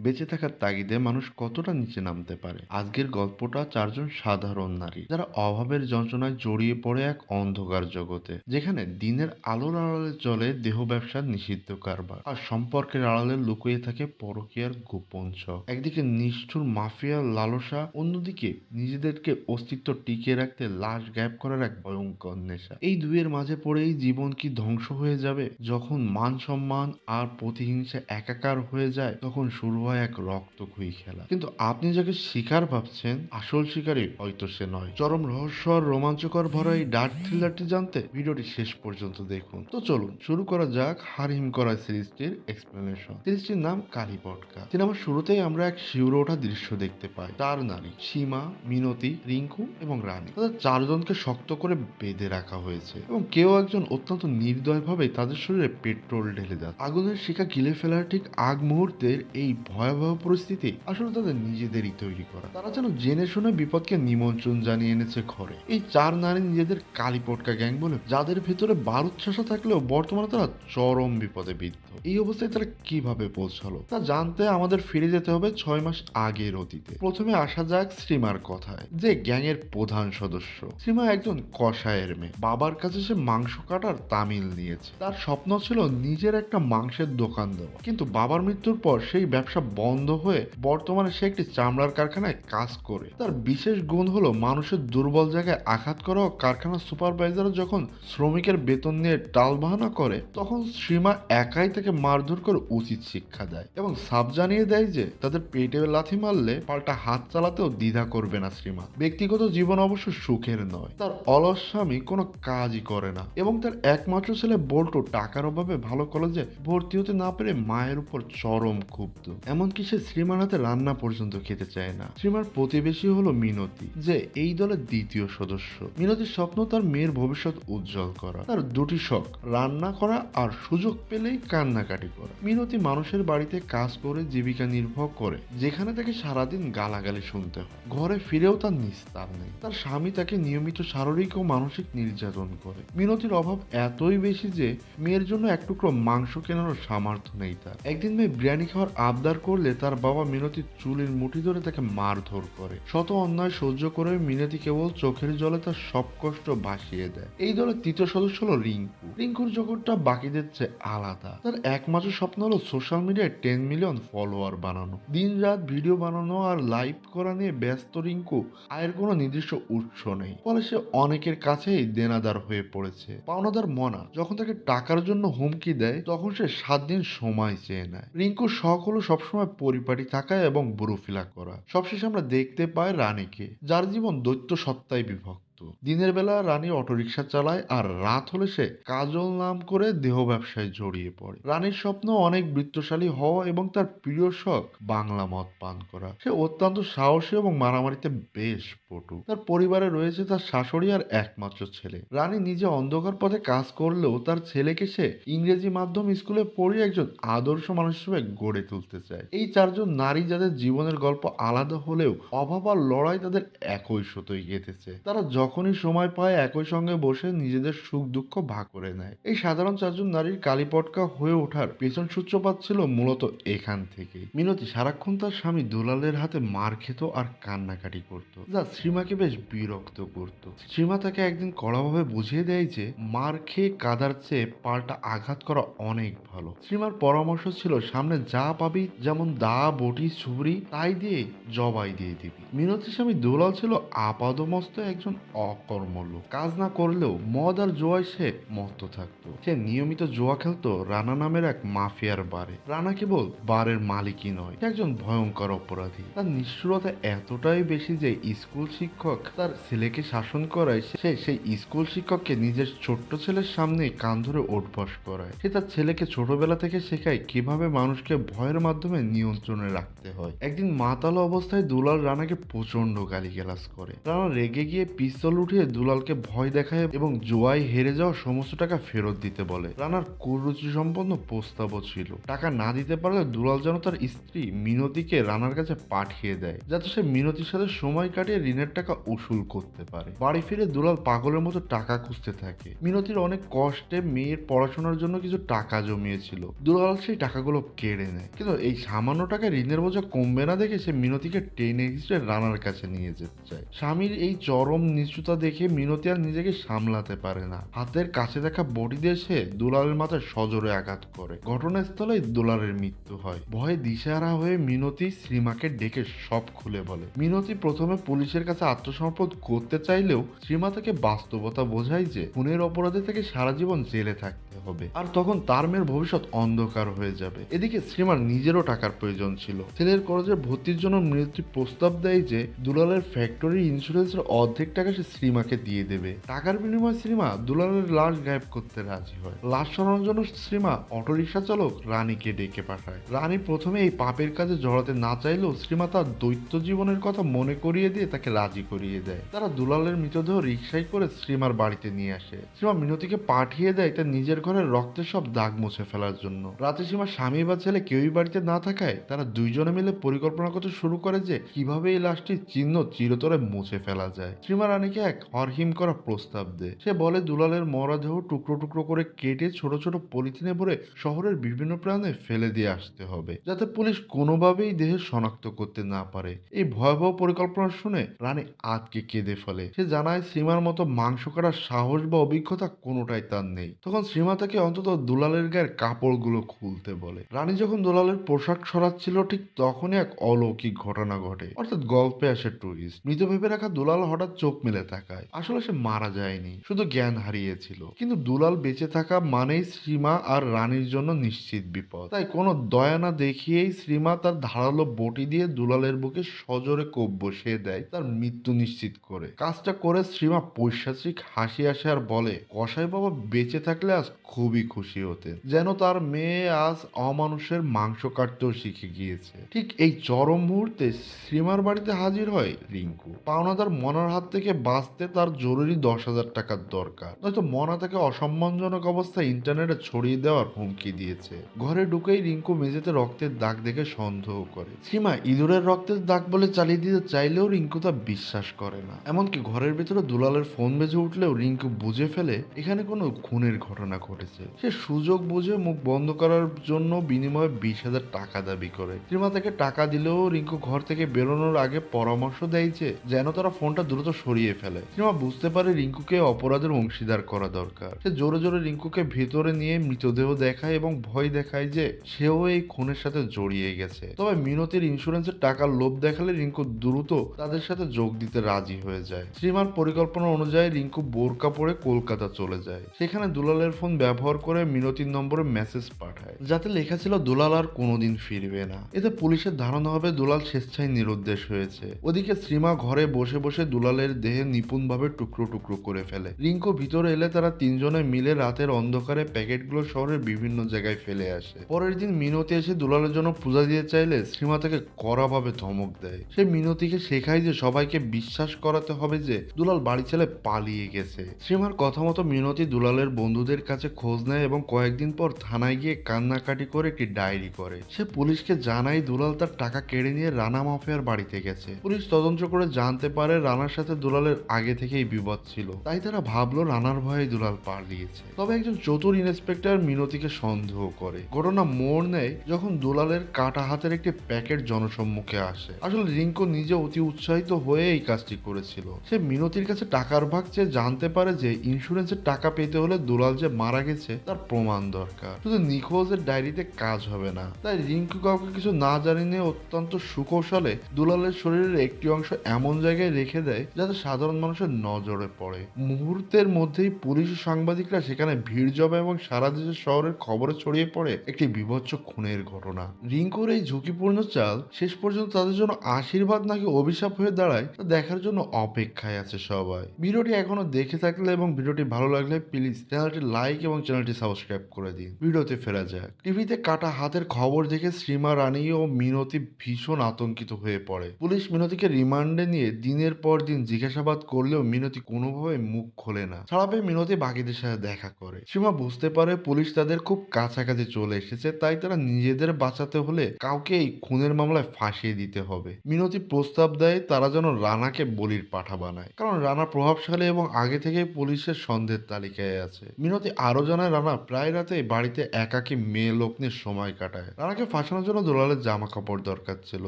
বেঁচে থাকার তাগিদে মানুষ কতটা নিচে নামতে পারে। আজকের গল্পটা চারজন সাধারণ নারী যারা অভাবের যন্ত্রণায় জড়িয়ে পড়ে এক অন্ধকার জগতে, যেখানে দিনের আলোর আড়ালে চলে দেহ ব্যবসার নিষিদ্ধ কারবার, আর সম্পর্কের আড়ালে লুকিয়ে থাকে পরকীয়ার গোপন ছক। একদিকে নিষ্ঠুর মাফিয়ার লালসা, অন্যদিকে নিজেদেরকে অস্তিত্ব টিকিয়ে রাখতে লাশ গায়েব করার এক ভয়ঙ্কর নেশা। এই দুইয়ের মাঝে পড়েই জীবন কি ধ্বংস হয়ে যাবে? যখন মান সম্মান আর প্রতিহিংসা একাকার হয়ে যায়, তখন শুরু হয় এক রক্তক্ষয়ী খেলা। কিন্তু আপনি যাকে শিকার ভাবছেন, আসল শিকারী হয়তো সে নয়। চরম রহস্য আর রোমাঞ্চকর ভরা এই ডার্ক থ্রিলারটি জানতে ভিডিওটি শেষ পর্যন্ত দেখুন। তো চলুন শুরু করা যাক হারহিম করা সিরিজটির এক্সপ্লেনেশন। সিরিজটির নাম কালী পটকা। সিনেমার শুরুতেই আমরা এক শিউরে ওঠা দৃশ্য দেখতে পাই। চার নারী, সীমা, মিনতি, রিঙ্কু এবং রানী, তাদের চারজনকে শক্ত করে বেঁধে রাখা হয়েছে এবং কেউ একজন অত্যন্ত নির্দয়ভাবে তাদের শরীরে পেট্রোল ঢেলে যাচ্ছে। আগুনের শিখা গিলে ফেলার ঠিক আগ মুহূর্তের এই ভয়াবহ পরিস্থিতি আসলে তাদের নিজেদেরই তৈরি করা। তারা যেন জেনে শুনে বিপদকে নিমন্ত্রণ জানিয়ে এনেছে ঘরে। এই চার নারী নিজেদের কালীপটকা গ্যাং বলে, যাদের ভেতরে বারুদ শাসা থাকলেও বর্তমানে তারা চরম বিপদে বিদ্ধ। এই অবস্থায় তারা কিভাবে পৌঁছালো তা জানতে আমাদের ফিরে যেতে হবে 6 মাস আগের অতীতে। প্রথমে আসা যাক শ্রীমার কথায়, যে গ্যাংয়ের প্রধান সদস্য। শ্রীমা একজন কসাইয়ের মেয়ে। বাবার কাছে সে মাংস কাটার তামিল নিয়েছে। তার স্বপ্ন ছিল নিজের একটা মাংসের দোকান দেওয়া, কিন্তু বাবার মৃত্যুর পর সেই ব্যবসা বন্ধ হয়ে বর্তমানে সে একটি চামড়ার কারখানায় কাজ করে। তার বিশেষ গুণ হলো মানুষের দুর্বল জায়গায় আঘাত করা ও কারখানার সুপারভাইজার যখন শ্রমিকের বেতন নিয়ে টালবাহানা করে, তখন শ্রীমা একাই তাকে মারধর করে উচিত শিক্ষা দেয় এবং সাফ জানিয়ে দেয় যে তাদের পেটে লাথি মারলে পাল্টা হাত চালাতেও দ্বিধা করবে না শ্রীমা। ব্যক্তিগত জীবন অবশ্য সুখের নয়। তার অলস স্বামী কোনো কাজই করে না এবং তার একমাত্র ছেলে বল্টু টাকার অভাবে ভালো কলেজে ভর্তি হতে না পেরে মায়ের উপর চরম ক্ষুব্ধ। এমনকি সে শ্রীমার হাতে রান্না পর্যন্ত খেতে চায় না। শ্রীমার প্রতিবেশী হলো মিনতি, যে এই দলের দ্বিতীয় সদস্য। মিনতির স্বপ্ন তার মেয়ের ভবিষ্যৎ উজ্জ্বল করা। তার দুটি শখ, রান্না করা আর সুযোগ পেলেই কান্নাকাটি করা। মিনতি মানুষের বাড়িতে কাজ করে জীবিকা নির্বাহ করে, যেখানে তাকে সারাদিন গালাগালি শুনতে হয়। ঘরে ফিরেও তার নিস্তার নেই। তার স্বামী তাকে নিয়মিত শারীরিক ও মানসিক নির্যাতন করে। মিনতির অভাব এতই বেশি যে মেয়ের জন্য এক টুকরো মাংস কেনারও সামর্থ্য নেই তার। একদিন মেয়ে বিরিয়ানি খাওয়ার আবদার করলে তার বাবা মিনতির চুলের মুঠি ধরে তাকে মারধর করে। শত অন্যায় সহ্য করে মিনতি কেবল চোখের জলে তার সব কষ্ট ভাসিয়ে দেয়। এই দলের তৃতীয় সদস্য হলো রিঙ্কু। রিঙ্কুর জগৎটা বাকিদের চেয়ে আলাদা। তার একমাত্র স্বপ্ন হলো সোশ্যাল মিডিয়ায় 10 মিলিয়ন ফলোয়ার বানানো। দিন রাত ভিডিও বানানো আর লাইভ করা নিয়ে ব্যস্ত রিঙ্কু আয়ের কোনো নির্দিষ্ট উৎস নেই। ফলে সে অনেকের কাছেই দেনাদার হয়ে পড়েছে। পাওনাদার মনা যখন তাকে টাকার জন্য হুমকি দেয়, তখন সে 7 দিন সময় চেয়ে নেয়। রিঙ্কুর শখ হলো সবসময় পরিপাটি থাকা এবং বুড়োফিলা করা। সবশেষে আমরা দেখতে পাই রানীকে, যার জীবন দৈত্য সত্তায় বিভক্ত। দিনের বেলা রানী অটোরিকশা চালায় আর রাত হলে সে কাজল নাম করে দেহ ব্যবসায় জড়িয়ে পড়ে। রানীর স্বপ্ন অনেক বৃত্তশালী হওয়া এবং তার প্রিয় শখ বাংলা মদ পান করা। সে অত্যন্ত সাহসী এবং মারামারিতে বেশ পটু। তার পরিবারে রয়েছে তার শাশুড়ি আর একমাত্র ছেলে। রানী নিজে অন্ধকার পথে কাজ করলেও তার ছেলেকে সে ইংরেজি মাধ্যম স্কুলে পড়িয়ে একজন আদর্শ মানুষ হিসেবে গড়ে তুলতে চায়। এই চারজন নারী যাদের জীবনের গল্প আলাদা হলেও অভাব আর লড়াই তাদের একই সুতোয় গেঁথেছে। তারা যখনই সময় পায় একই সঙ্গে বসে নিজেদের সুখ দুঃখ ভাগ করে নেয়। এই সাধারণ চারজন নারীর কালীপটকা হয়ে ওঠার পেছন সূত্রপাত ছিল মূলত এখান থেকেই। মিনতি সারাক্ষণ তার স্বামী দুলালের হাতে মার খেত আর কান্নাকাটি করত, যা শ্রীমাকে বেশ বিরক্ত করত। শ্রীমা তাকে একদিন কড়াভাবে বুঝিয়ে দেয় যে মার খেয়ে কাদার চেয়ে পাল্টা আঘাত করা অনেক ভালো। শ্রীমার পরামর্শ ছিল সামনে যা পাবি, যেমন দা, বটি, ছুরি, তাই দিয়ে জবাই দিয়ে দিবি। মিনতির স্বামী দুলাল ছিল আপাদমস্ত একজন অকর্ম লোক। কাজ না করলেও মদ আর জোয়ায় সে মত্ত থাকতো। সে নিয়মিত জোয়া খেলতো রানা নামের এক মাফিয়ার বারে। রানা কেবল বারের মালিকই নয়, সে একজন ভয়ঙ্কর অপরাধী। তার নিষ্ঠুরতা এতটাই বেশি যে স্কুল শিক্ষক তার ছেলেকে শাসন করায়, সে সেই স্কুল শিক্ষককে নিজের ছোট্ট ছেলের সামনে কান ধরে ওঠবস করায়। সে তার ছেলেকে ছোটবেলা থেকে শেখায় কিভাবে মানুষকে ভয়ের মাধ্যমে নিয়ন্ত্রণে রাখতে হয়। একদিন মাতাল অবস্থায় দুলাল রানাকে প্রচন্ড গালিগালাজ করে। রানা রেগে গিয়ে পিস্তল পিস্তল উঠিয়ে দুলালকে ভয় দেখায় এবং জুয়ায় হেরে যাওয়া সমস্ত টাকা ফেরত দিতে বলে। রানার কুরুচি সম্পন্ন প্রস্তাবও ছিল। টাকা না দিতে পারলে দুলাল যেন তার স্ত্রী মিনতিকে রানার কাছে পাঠিয়ে দেয়, যাতে সে মিনতির সাথে সময় কাটিয়ে ঋণের টাকা উসুল করতে পারে। বাড়ি ফিরে দুলাল পাগলের মতো টাকা খুঁজতে থাকে। মিনতির অনেক কষ্টে মেয়ের পড়াশোনার জন্য কিছু টাকা জমিয়েছিল। দুলাল সেই টাকাগুলো কেড়ে নেয়, কিন্তু এই সামান্য টাকায় ঋণের বোঝা কমবে না দেখে সে মিনতিকে টেনে হিসেবে রানার কাছে নিয়ে যেতে চায়। স্বামীর এই চরম নিষ্ঠুরতা দেখে মিনতি আর নিজেকে সামলাতে পারে না। হাতের কাছে দেখা বটি দিয়ে সে দুলালের মাথায় সজোরে আঘাত করে। ঘটনাস্থলেই দুলালের মৃত্যু হয়। ভয়ে দিশেহারা হয়ে মিনতি শ্রীমাকে ডেকে সব খুলে বলে। মিনতি প্রথমে পুলিশের কাছে আত্মসমর্পণ করতে চাইলেও শ্রীমা তাকে বাস্তবতা বোঝায় যে খুনের অপরাধে তাকে সারা জীবন জেলে থাকতে হবে, আর তখন তার মেয়ের ভবিষ্যৎ অন্ধকার হয়ে যাবে। এদিকে শ্রীমার নিজেরও টাকার প্রয়োজন ছিল। ছেলের কলেজের ভর্তির জন্য মিনতি প্রস্তাব দেয় যে দুলালের ফ্যাক্টরি ইন্স্যুরেন্সের অর্ধেক টাকা সে শ্রীমাকে দিয়ে দেবে। টাকার বিনিময়ে শ্রীমা দুলালের লাশ গায়েব করতে রাজি হয়। লাশ সরানোর জন্য শ্রীমা অটোরিকশা চালক রানীকে ডেকে পাঠায়। রানী প্রথমে এই পাপের কাজে জড়াতে না চাইলেও শ্রীমা তার দৈত্য জীবনের কথা মনে করিয়ে দিয়ে তাকে রাজি করিয়ে দেয়। তারা দুলালের মৃতদেহ রিকশায় করে শ্রীমার বাড়িতে নিয়ে আসে। শ্রীমা মিনতিকে পাঠিয়ে দেয় তার নিজের ঘরের রক্তের সব দাগ মুছে ফেলার জন্য। রাতে শ্রীমার স্বামী বা ছেলে কেউই বাড়িতে না থাকায় তারা দুইজনে মিলে পরিকল্পনা করতে শুরু করে যে কিভাবে এই লাশটির চিহ্ন চিরতরে মুছে ফেলা যায়। শ্রীমা রানীকে এক হরহিম করা প্রস্তাব দেয়। সে বলে দুলালের মরদেহ টুকরো টুকরো করে কেটে ছোট ছোট পলিথিনে ভরে শহরের বিভিন্ন প্রান্তে ফেলে দিয়ে আসতে হবে, যাতে পুলিশ কোনোভাবেই দেহ শনাক্ত করতে না পারে। এই ভয়াবহ পরিকল্পনা শুনে রানী আতকে কেঁদে ফেলে। সে জানায় শ্রীমার মতো মাংস কাটার সাহস বা অভিজ্ঞতা কোনোটাই তার নেই। তখন শ্রীমা তাকে অন্তত দুলালের গায়ের কাপড়গুলো খুলতে বলে। রানী যখন দুলালের পোশাক সরাচ্ছিল ঠিক তখনই এক অলৌকিক ঘটনা ঘটে, অর্থাৎ গল্পে আসে টুইস্ট। মৃত ভেবে রাখা দুলাল হঠাৎ চোখ মেলে তাকায়। আসলে সে মারা যায়নি, শুধু জ্ঞান হারিয়েছিল। কিন্তু দুলাল বেঁচে থাকা মানেই শ্রীমা আর রানীর জন্য নিশ্চিত বিপদ। তাই কোনো দয়া না দেখিয়েই শ্রীমা তার ধারালো বটি দিয়ে দুলালের বুকে সজোরে কোপ বসিয়ে দেয়, তার মৃত্যু নিশ্চিত করে। কাজটা করে শ্রীমা পৈশাচিক হাসি আসে আর বলে, কসাই বাবা বেঁচে থাকলে আজ খুবই খুশি হতেন, যেন তার মেয়ে আজ অমানুষের মাংস কাটতেও শিখে গিয়েছে। ঠিক এই চরম মুহূর্তে শ্রীমার বাড়িতে হাজির হয় রিঙ্কু। পাওনাদার মনার হাত থেকে বাঁচতে তার জরুরি 10,000 টাকার দরকার, নয়তো মনা তাকে অসম্মানজনক অবস্থায় ইন্টারনেটে ছড়িয়ে দেওয়ার হুমকি দিয়েছে। ঘরে ঢুকেই রিঙ্কু মেঝেতে রক্তের দাগ দেখে সন্দেহ করে। শ্রীমা ইঁদুরের রক্তের দাগ বলে চালিয়ে দিতে চাইলেও রিঙ্কু তা বিশ্বাস করে না। এমনকি ঘরের ভেতরে দুলালের ফোন বেজে উঠলেও রিঙ্কু বুঝে ফেলে এখানে কোনো খুনের ঘটনা ঘটেছে। সে সুযোগ বুঝে মুখ বন্ধ করার জন্য বিনিময়ে 20,000 টাকা দাবি করে। শ্রীমা তাকে টাকা দিলেও রিঙ্কু ঘর থেকে বেরোনোর আগে পরামর্শ দেয় যে যেন তারা ফোনটা দ্রুত সরিয়ে ফেলে। শ্রীমা বুঝতে পারে রিঙ্কুকে অপরাধের অংশীদার করা দরকার। সে জোরে জোরে রিঙ্কুকে ভেতরে নিয়ে মৃতদেহ দেখায় এবং ভয় দেখায় যে সেও এই খুনের সাথে জড়িয়ে গেছে। তবে মিনতির ইন্স্যুরেন্সের টাকার লোভ দেখালে রিঙ্কু দ্রুত তাদের সাথে যোগ দিতে রাজি হয়ে যায়। শ্রীমার পরিকল্পনা অনুযায়ী রিঙ্কু বোরকা পরে কলকাতা চলে যায়। সেখানে দুলালের ফোন ব্যবহার করে মিনতির নম্বরে মেসেজ পাঠায়, যাতে লেখা ছিল দুলাল আর কোনোদিন ফিরবে না। এতে পুলিশের ধারণা হবে দুলাল স্বেচ্ছায় নিরুদ্দেশ হয়েছে। ওদিকে শ্রীমা ঘরে বসে বসে দুলালের দেহে নিপুণভাবে টুকরো টুকরো করে ফেলে। রিঙ্কু ভিতরে এলে তারা তিনজনে মিলে রাতের অন্ধকারে প্যাকেটগুলো শহরের বিভিন্ন জায়গায় ফেলে আসে। পরের দিন মিনতি এসে দুলালের জন্য পূজা দিয়ে চাইলে শ্রীমা তাকে কড়াভাবে ধমক দেয়। সে মিনতিকে শেখায় যে সবাইকে বিশ্বাস করাতে হবে যে দুলাল বাড়ি ছেড়ে পালিয়ে গেছে। শ্রীমার কথা মতো মিনতি দুলালের বন্ধুদের কাছে খোঁজ নেয় এবং কয়েকদিন পর থানায় গিয়ে কান্নাকাটি করে একটি ডায়েরি করে। সে পুলিশকে জানায় দুলাল তার টাকা কেড়ে নিয়ে রানা মাফিয়ার বাড়িতে গেছে। পুলিশ তদন্ত করে জানতে পারে রানার সাথে দুলালের আগে থেকেই বিবাদ ছিল, তাই তারা ভাবলো রানার ভয়ে দুলাল পালিয়েছে। তবে একজন চতুর ইন্সপেক্টর মিনতিকে সন্দেহ করে। ঘটনা মোড় নেয় যখন দুলালের কাটা হাতের একটি প্যাকেট জনসম্মুখে আসে। আসলে রিঙ্কু নিজে অতি উৎসাহিত হয়ে এই কাজটি করেছিল। সে মিনতির কাছে টাকার ভাগ চেয়ে জানতে পারে যে ইন্স্যুরেন্সের টাকা পেতে হলে দুলাল যে মারা গেছে তার প্রমাণ দরকার, শুধু নিখোঁজের ডায়েরিতে কাজ হবে না। তাই রিঙ্কু কাউকে কিছু না জানিয়ে অত্যন্ত সুকৌশলে দুলালের শরীরের একটি অংশ এমন জায়গায় রেখে দেয় যাতে সাধারণ মানুষের নজরে পড়ে। মুহূর্তের মধ্যেই পুলিশ ও সাংবাদিকরা সেখানে ভিড় জমে এবং সারা দেশের শহরের খবরে ছড়িয়ে পড়ে একটি বীভৎস খুনের ঘটনা। রিঙ্কুর এই ঝুঁকিপূর্ণ চাল শেষ পর্যন্ত তাদের জন্য আশীর্বাদ নাকি অভিশাপ হয়ে দাঁড়ায় তা দেখার জন্য অপেক্ষায় আছে সবাই। ভিডিওটি এখনো দেখে থাকলে এবং ভিডিওটি ভালো লাগলে প্লিজ চ্যানেলটি লাইক এবং চ্যানেলটি সাবস্ক্রাইব করে দিন। ভিডিওতে ফেরা যাক। টিভিতে কাটা হাতের খবর দেখে শ্রীমা রানী ও মিনতি ভীষণ আতঙ্কিত হয়ে পড়ে। পুলিশ মিনতিকে রিমান্ডে নিয়ে দিনের পর দিন জিজ্ঞাসাবাদ করলেও মিনতি কোনোভাবে মুখ খোলে না। ছাড়া পেয়ে মিনতি বাকিদের সাথে দেখা করে। শ্রীমা বুঝতে পারে পুলিশ তাদের খুব কাছাকাছি চলে এসেছে, তাই তারা নিজেদের বাঁচাতে হলে কাউকে এই খুনের মামলায় ফাঁসিয়ে দিতে হবে। মিনতি প্রস্তাব দেয় তারা যেন রানাকে বলির পাঠা বানায়, কারণ রানা প্রভাবশালী এবং আগে থেকেই পুলিশের সন্দেহের তালিকায় আছে। মিনতি আরো জানায় রানা প্রায় রাতে বাড়িতে একাকী মেয়ে লোক নিয়ে সময় কাটায়। রানাকে ফাঁসানোর জন্য দুলালের জামা কাপড় দরকার ছিল,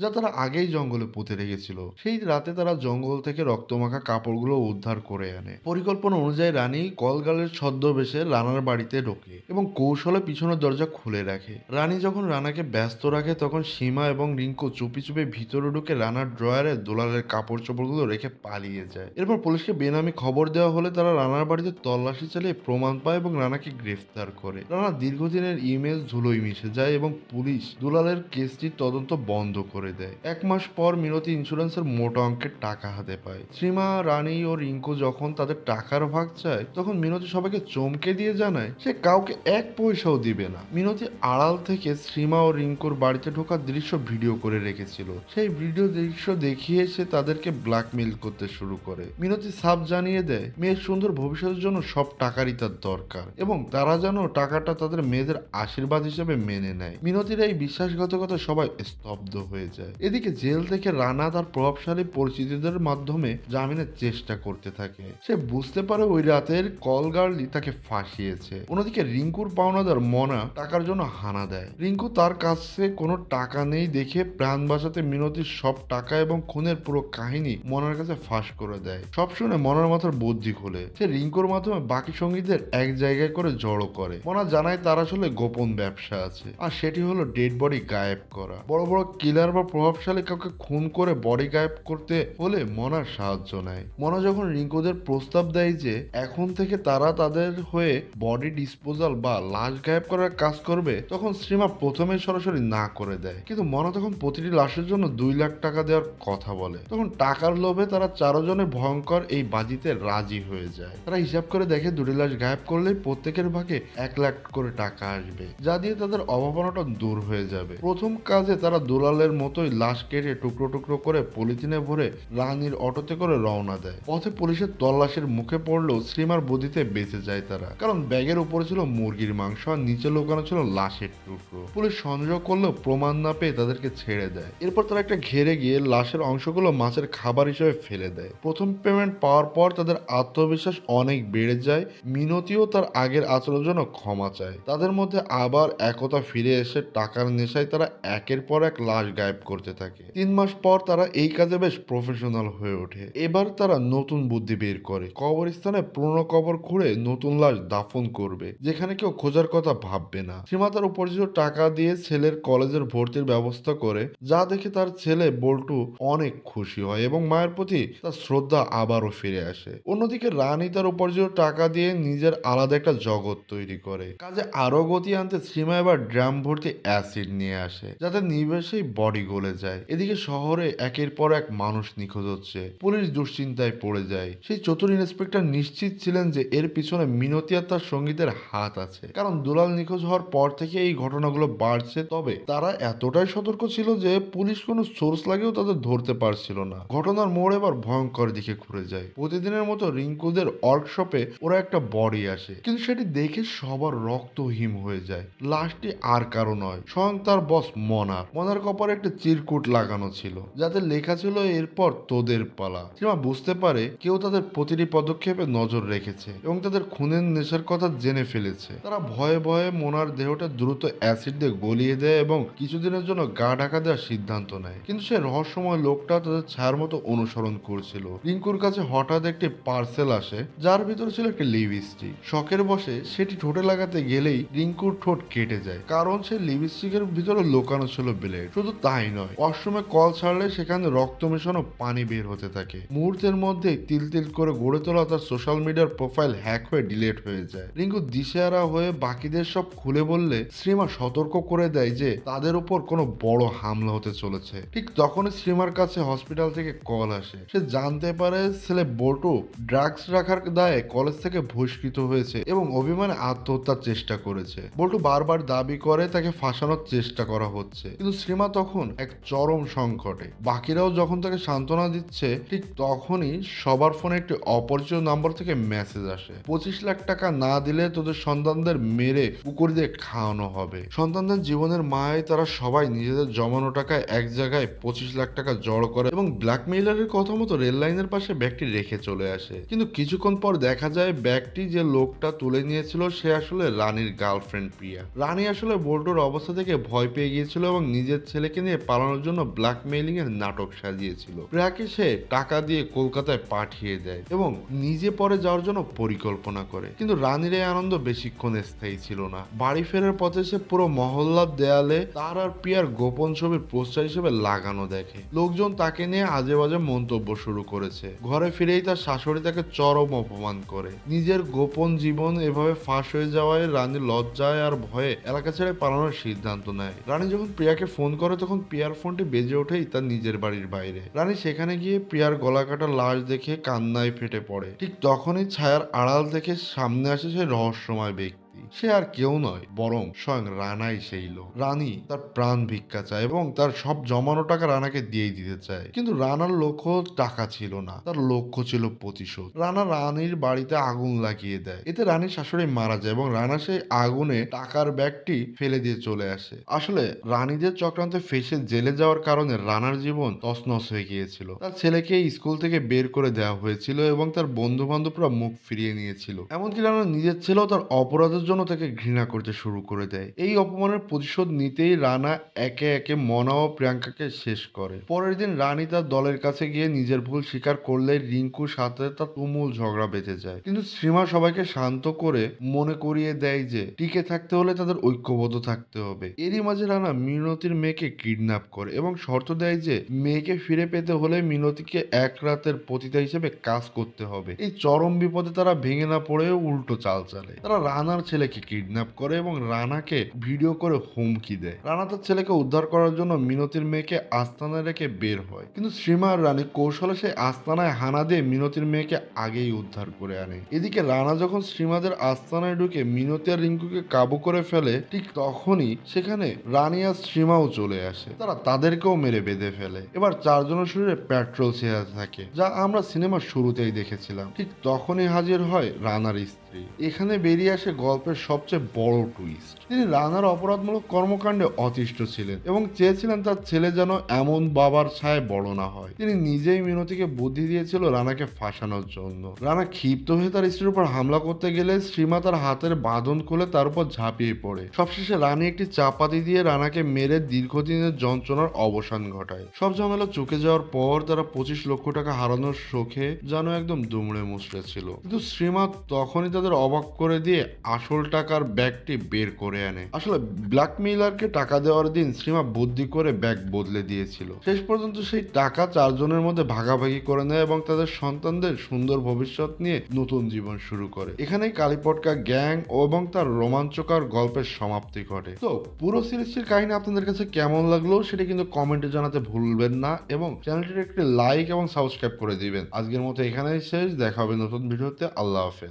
যা তারা আগেই জঙ্গলে পুঁতে রেখেছিল। সেই রাতে তারা জঙ্গল থেকে রক্তমাখা কাপড়গুলো উদ্ধার করে আনে। পরিকল্পনা অনুযায়ী রানী কলগালের ছদ্মবেশে রানার বাড়িতে ঢোকে এবং কৌশলে পিছনের দরজা খুলে রাখে। রানী যখন রানাকে ব্যস্ত রাখে তখন সীমা এবং রিঙ্কু চুপি চুপি ভিতরে ঢুকে রানার ড্রয়ারে দুলালের কাপড় চোপড়গুলো রেখে পালিয়ে যায়। এরপর পুলিশকে বেনামি খবর দেওয়া হলে তারা রানার বাড়িতে তল্লাশি চালিয়ে প্রমাণ পায় এবং রানাকে গ্রেফতার করে। রানা দীর্ঘদিনের ইমেজ ধুলোয় মিশে যায় এবং পুলিশ দুলালের কেসটির তদন্ত বন্ধ করে দেয়। 1 মাস পর মিনতি ইন্স্যুরেন্সের মোটা অঙ্কের টাকা হাতে পায়। শ্রীমা, রানী ও রিঙ্কু যখন তাদের টাকার ভাগ চায় তখন মিনতি সবাইকে চমকে দিয়ে জানায় সে কাউকে 1 পয়সাও দিবে না। মিনতি আড়াল থেকে শ্রীমা ও রিঙ্কুর বাড়িতে ঢোকার দৃশ্য ভিডিও করে রেখেছিল। সেই ভিডিও দৃশ্য দেখিয়ে সে তাদেরকে ব্ল্যাকমেইল করতে শুরু করে। মিনতি সাফ জানিয়ে দেয় মেয়ের সুন্দর ভবিষ্যতের জন্য সব টাকারই তার দরকার এবং তারা যেন টাকাটা তাদের মেয়েদের আশীর্বাদ হিসেবে মেনে নেয়। মিনতির এই বিশ্বাসঘাতকতা সবাই স্তব্ধ হয়ে যায়। এদিকে জেল থেকে রানা তার প্রভাবশালী পরিচিতিদের মাধ্যমে জামিনের চেষ্টা করতে থাকে। সে বুঝতে পারে ওই রাতের কল গার্লই তাকে ফাঁসিয়েছে। অন্যদিকে রিঙ্কুর পাওনাদার মনা টাকার জন্য হানা দেয়। রিঙ্কু তার কাছে কোনো টাকা নেই দেখে প্রাণ বাঁচাতে মিনতির সব টাকা এবং খুনের পুরো কাহিনী মনার কাছে ফাঁস করে দেয়। সব শুনে মনার মাথার বুদ্ধি খোলে। সে রিঙ্কুর মাধ্যমে বাকি সঙ্গীদের এক জায়গায় করে জড়ো করে। মনা জানায় তার আসলে গোপন ব্যবসা আছে, আর সেটি হলো ডেড বডি গায়েব করা। বড় বড় কিলার বা প্রভাবশালী কাউকে খুন করে বডি গায়েব করতে হলে মনার সাহায্য নেয়। মনা যখন রিঙ্কুদের প্রস্তাব দেয় যে এখন থেকে তারা তাদের হয়ে বডি ডিসপোজাল বা লাশ গায়েব করার কাজ করবে, তখন শ্রীমা প্রথমে সরাসরি না করে দেয়। কিন্তু মনা তখন প্রতিটি লাশের জন্য 2 লাখ টাকা দেওয়ার কথা বলে। তখন টাকার লোভে তারা চারজনে ভয়ঙ্কর এই বাজিতে রাজি হয়ে যায়। তারা হিসাব করে দেখে 2টি লাশ গায়েব করলেই প্রত্যেকের ভাগে 1 লাখ করে টাকা আসবে, যা দিয়ে তাদের অভাবনাটা দূর হয়ে যাবে। প্রথম কাজে তারা দুলালের মতোই লাশ কেটে টুকরো টুকরো করে পলিথিনে ভরে রানীর অটোতে করে রওনা দেয়। পথে পুলিশের তল্লাশির মুখে পড়লেও শ্রীমার বুদ্ধিতে বেঁচে যায় তারা, কারণ ব্যাগের উপরে ছিল মুরগির মাংস আর নিচে লুকানো ছিল লাশের টুকরো। পুলিশ সন্দেহ করলেও প্রমাণ না পেয়ে তাদেরকে ছেড়ে দেয়। এরপর তারা একটা ঘেরে গিয়ে লাশের অংশগুলো মাছের খাবার হিসেবে ফেলে দেয়। প্রথম পেমেন্ট পাওয়ার পর তাদের আত্মবিশ্বাস অনেক বেড়ে যায়। মিনতিও তার আগের আচরণের জন্য ক্ষমা চায়। তাদের মধ্যে আবার একতা ফিরে এসে টাকার নেশায় তারা একের পর এক লাশ গায়েব করতে থাকে। 3 মাস পর তারা এই কাজে বেশ প্রফেশনাল হয়ে ওঠে। এবার তারা নতুন বুদ্ধি বের করে কবরস্থানে পুরনো কবর খুঁড়ে নতুন লাশ দাফন করবে, যেখানে কেউ খোঁজার কথা ভাববে না। সীমা তার উপার্জিত টাকা দিয়ে ছেলের কলেজের ভর্তির ব্যবস্থা করে, যা দেখে তার ছেলে বল্টু অনেক খুশি হয় এবং মায়ের প্রতি তার শ্রদ্ধা আবারও ফিরে আসে। অন্যদিকে রানী তার উপার্জিত টাকা দিয়ে নিজের আলাদা একটা জগৎ তৈরি করে। কাজে আরো গতি আনতে সীমা এবার ড্রাম ভর্তি অ্যাসিড নিয়ে আসে, যাতে নিমেষেই বডি গলে যায়। এদিকে শহরে একের পর এক মানুষ নিখোঁজ হচ্ছে। পুলিশ দুশ্চিন্তায় পড়ে যায়। সেই চতুর ইন্সপেক্টর নিশ্চিত ছিলেন যে এর পিছনে মিনতি আর তার সঙ্গীতের হাত আছে, কারণ দুলাল নিখোঁজ হওয়ার পর থেকে এই ঘটনাগুলো বাড়ছে। তবে তারা এতটাই সতর্ক ছিল যে পুলিশ কোনো সোর্স লাগেও তাদের ধরতে পারছিল না। ঘটনার মোড় এবার ভয়ঙ্কর দিকে ঘুরে যায়। প্রতিদিনের মতো রিঙ্কুদের ওয়ার্কশপে ওরা একটা বডি আসে, কিন্তু সেটি দেখে সবার রক্ত হিম হয়ে যায়। লাশটি আর কারো নয়, স্বয়ং তার বস মনার কপালে একটা চিরকুট লাগানো ছিল, যাতে লেখা ছিল এরপর তোদের পালা। সীমা বুঝতে পারে কেউ তাদের প্রতিটি পদক্ষেপে নজর রেখেছে এবং তাদের খুনের নেশার কথা জেনে ফেলেছে। তারা ভয়ে ভয়ে মোনার দেহটা দ্রুত অ্যাসিড দিয়ে গলিয়ে দেয় এবং কিছুদিনের জন্য গা ঢাকা দেওয়ার সিদ্ধান্ত নেয়। কিন্তু সে রহস্যময় লোকটা তাদের ছায়ার মতো অনুসরণ করছিল। রিঙ্কুর কাছে হঠাৎ একটি পার্সেল আসে, যার ভিতরে ছিল একটি লিপস্টিক। শখের বসে সেটি ঠোঁটে লাগাতে গেলেই রিঙ্কুর ঠোঁট কেটে যায়, কারণ সে লিপস্টিকের ভিতরে লোকানো ছিল ব্লেড। শুধু তাই নয়, ওয়াশরুমে কল ছাড়লে সেখানে রক্ত মেশানো পানি বের হতে থাকে। মুহূর্তের মধ্যে তিল তিল করে গড়ে তোলা তার সোশ্যাল মিডিয়ার প্রোফাইল হ্যাক হয়ে ডিলিট হয়ে যায়। রিঙ্কু দিশেহারা হয়ে বাকিদের সব খুলে বললে শ্রীমা সতর্ক করে দেয় যে তাদের উপর কোনো বড় হামলা হতে চলেছে। ঠিক তখনই শ্রীমার কাছে হসপিটাল থেকে কল আসে। সে জানতে পারে ছেলে বল্টু ড্রাগস রাখার দায়ে কলেজ থেকে বহিষ্কৃত হয়েছে এবং অভিমানে আত্মহত্যার চেষ্টা করেছে। বল্টু বারবার দাবি করে তাকে ফাঁসানোর চেষ্টা করা হচ্ছে, কিন্তু শ্রীমা তখন এক চরম সংকটে। বাকিরাও যখন তাকে সান্ত্বনা দিচ্ছে, ঠিক তখনই সবার ফোনে একটি অপরিচিত নাম্বার থেকে মেসেজ আসে, 25 লাখ টাকা না দিলে তোদের সন্তানদের মেরে পুকুর দিয়ে খাওয়ানো হবে। সন্তানদের জীবনের মায় তারা সবাই নিজেদের জমানো টাকায় এক জায়গায় 25 লাখ টাকা জড়ো করে এবং ব্ল্যাকমেইলারের কথা মতো রেল লাইনের পাশে ব্যাগটি রেখে চলে আসে। কিন্তু কিছুক্ষণ পর দেখা যায় ব্যাগটি যে লোকটা তুলে নিয়েছিল সে আসলে রানীর গার্লফ্রেন্ড প্রিয়া। রানী আসলে বল্টুর অবস্থা থেকে ভয় পেয়ে গিয়েছিল এবং নিজের ছেলেকে নিয়ে পালানোর জন্য ব্ল্যাকমেইলিং এর নাটক সাজিয়েছিল। প্রিয়াকে সে টাকা দিয়ে কলকাতায় পাঠিয়ে দেয় এবং নিজে পরে যাওয়ার জন্য পরিকল্পনা করে। কিন্তু রানীর এই আনন্দ বেশিক্ষণ স্থায়ী ছিল না। বাড়ি ফেরার পথে সে পুরো মহল্লার দেয়ালে তার আর প্রিয়ার গোপন ছবির পোস্টার হিসেবে লাগানো দেখে। লোকজন তাকে নিয়ে আজে বাজে মন্তব্য শুরু করেছে। ঘরে ফিরেই তার শাশুড়ি তাকে চরম অপমান করে। নিজের গোপন জীবন এভাবে ফাঁস হয়ে যাওয়ায় রানী লজ্জায় আর ভয়ে এলাকা ছেড়ে পালানোর সিদ্ধান্ত নেয়। রানী যখন প্রিয়াকে ফোন করে তখন প্রিয়ার ফোনটি বেজে ওঠেই তার নিজের বাড়ির বাইরে। রানী সেখানে গিয়ে প্রিয়ার গলা কাটা লাশ দেখে কান্নায় ফেটে পড়ে। ঠিক তখনই ছায়ার আড়াল থেকে সামনে আসে সেই রহস্যময় ব্যক্তি। সে আর কেউ নয়, বরং স্বয়ং রানাই সেই লোক। রানী তার প্রাণ ভিক্ষা চায় এবং তার সব জমানো টাকা রানাকে দিয়েই দিতে চায়। কিন্তু রানার লক্ষ্য টাকা ছিল না, তার লক্ষ্য ছিল প্রতিশোধ। রানা রানীর বাড়িতে আগুন লাগিয়ে দেয়, এতে রানীর শাশুড়ি মারা যায় এবং রানা সেই আগুনে টাকার ব্যাগটি ফেলে দিয়ে চলে আসে। আসলে রানীদের চক্রান্তে ফেসে জেলে যাওয়ার কারণে রানার জীবন তছনছ হয়ে গিয়েছিল। তার ছেলেকে স্কুল থেকে বের করে দেওয়া হয়েছিল এবং তার বন্ধু বান্ধবরা মুখ ফিরিয়ে নিয়েছিল। এমনকি রানা নিজের ছেলেও তার অপরাধের জন্য তাকে ঘৃণা করতে শুরু করে দেয়। এই অপমানের প্রতিশোধ নিতেই রানা একে একে মনা ও প্রিয়াঙ্কাকে শেষ করে। পরের দিন রানী তার দলের কাছে গিয়ে নিজের ভুল স্বীকার করলে রিঙ্কুর সাথে তার তুমুল ঝগড়া বেঁধে যায়। কিন্তু শ্রীমা সবাইকে শান্ত করে মনে করিয়ে দেয় যে টিকে থাকতে হলে তাদের ঐক্যবদ্ধ থাকতে হবে। এরই মাঝে রানা মিনতির মেয়েকে কিডন্যাপ করে এবং শর্ত দেয় যে মেয়েকে ফিরে পেতে হলে মিনতিকে এক রাতের পতিতা হিসেবে কাজ করতে হবে। এই চরম বিপদে তারা ভেঙে না পড়ে উল্টো চাল চালে। তারা রানার ছেলেকে কিডন্যাপ করে এবং রানাকে ভিডিও করে হুমকি দেয়। রানা তার ছেলেকে উদ্ধার করার জন্য মিনতির মেয়েকে আস্তানায় রেখে বের হয়, কিন্তু শ্রীমা আর রানী কৌশলে সেই আস্তানায় হানা দিয়ে মিনতির মেয়েকে আগেই উদ্ধার করে আনে। এদিকে রানা যখন শ্রীমাদের আস্তানায় ঢুকে মিনতি আর রিঙ্কুকে কাবু করে ফেলে, ঠিক তখনই সেখানে রানী আর শ্রীমাও চলে আসে। তারা তাদেরকেও মেরে বেঁধে ফেলে। এবার চারজনের শরীরে পেট্রোল ছেঁড়া থাকে, যা আমরা সিনেমার শুরুতেই দেখেছিলাম। ঠিক তখনই হাজির হয় রানার স্ত্রী। এখানে বেরিয়ে আসে গল্পের সবচেয়ে বড় টুইস্ট। তিনি রানার অপরাধমূলক কর্মকাণ্ডে অতিষ্ঠ ছিলেন এবং চেয়েছিলেন তার ছেলে যেন এমন বাবার ছায় বড় না হয়। তিনি নিজেই মিনতিকে বুদ্ধি দিয়েছিল রানাকে ফাঁসানোর জন্য। রানা ক্ষিপ্ত হয়ে তার স্ত্রীর উপর হামলা করতে গেলে শ্রীমা তার হাতের বাঁধন খুলে তার উপর ঝাঁপিয়ে পড়ে। সবশেষে রানী একটি চাপাতি দিয়ে রানাকে মেরে দীর্ঘদিনের যন্ত্রণার অবসান ঘটায়। সব ঝামেলা চুকে যাওয়ার পর তারা 25 লক্ষ টাকা হারানোর শোকে যেন একদম দুমড়ে মুচড়ে ছিল। কিন্তু শ্রীমা তখনই তাদের অবাক করে দিয়ে আসল টাকার ব্যাগটি বের করে আনে। আসলে ব্ল্যাকমেইলারকে টাকা দেওয়ার দিন শ্রীমা বুদ্ধি করে ব্যাগ বদলে দিয়েছিল। শেষ পর্যন্ত সেই টাকা চারজনের মধ্যে ভাগাভাগি করে নেয় এবং তাদের সন্তানদের সুন্দর ভবিষ্যৎ নিয়ে নতুন জীবন শুরু করে। এখানেই কালীপটকা গ্যাং এবং তার রোমাঞ্চকর গল্পের সমাপ্তি ঘটে। তো পুরো সিরিজটির কাহিনী আপনাদের কাছে কেমন লাগলো সেটা কিন্তু কমেন্টে জানাতে ভুলবেন না এবং চ্যানেলটির একটি লাইক এবং সাবস্ক্রাইব করে দিবেন। আজকের মতো এখানেই শেষ, দেখা হবে নতুন ভিডিওতে। আল্লাহ হাফেজ।